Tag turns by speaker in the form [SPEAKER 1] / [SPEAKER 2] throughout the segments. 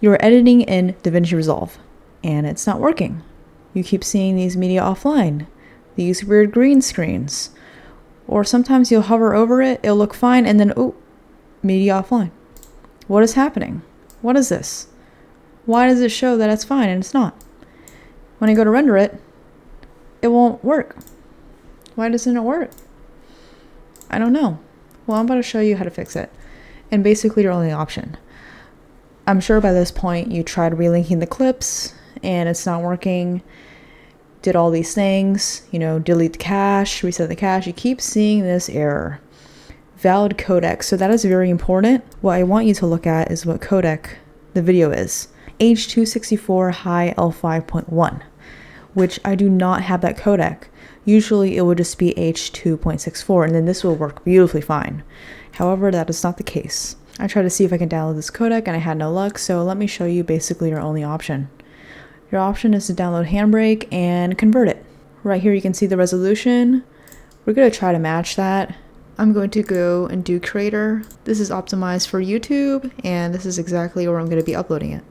[SPEAKER 1] You're editing in Davinci Resolve and it's not working. You keep seeing these media offline, these weird green screens, or sometimes you'll hover over it, it'll look fine, and then, oh, media offline. What is happening? What is this? Why does it show that it's fine and it's not? When I go to render it, it won't work. Why doesn't it work? I don't know. Well, I'm about to show you how to fix it. And basically your only option. I'm sure by this point you tried relinking the clips and it's not working. Did all these things, delete the cache, reset the cache. You keep seeing this error. Valid codec. So that is very important. What I want you to look at is what codec the video is. H.264 High L5.1, which I do not have that codec. Usually it would just be H.264 and then this will work beautifully fine. However, that is not the case. I tried to see if I can download this codec and I had no luck, so let me show you basically your only option. Your option is to download Handbrake and convert it. Right here you can see the resolution. We're going to try to match that. I'm going to go and do Creator. This is optimized for YouTube and this is exactly where I'm going to be uploading it.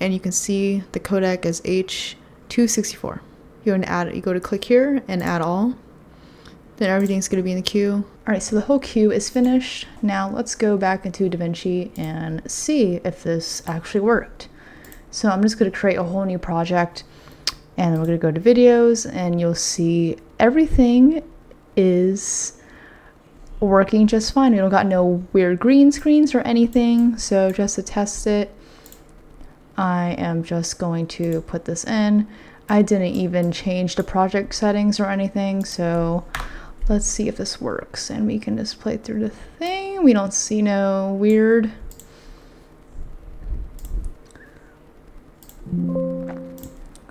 [SPEAKER 1] And you can see the codec is H.264. You go to click here and add all. Then everything's going to be in the queue. All right, so the whole queue is finished. Now let's go back into Davinci and see if this actually worked. So I'm just going to create a whole new project and then we're going to go to videos and you'll see everything is working just fine. We don't got no weird green screens or anything. So just to test it, I am just going to put this in. I didn't even change the project settings or anything, so let's see if this works. And we can just play through the thing. We don't see no weird.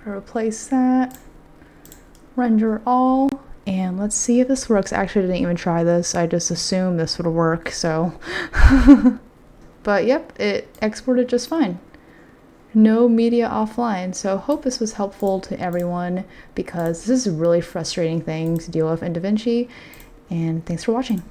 [SPEAKER 1] Replace that. Render all. And let's see if this works. Actually, I didn't even try this. I just assumed this would work, so. But yep, it exported just fine. No media offline. So hope this was helpful to everyone because this is a really frustrating thing to deal with in Davinci. And thanks for watching.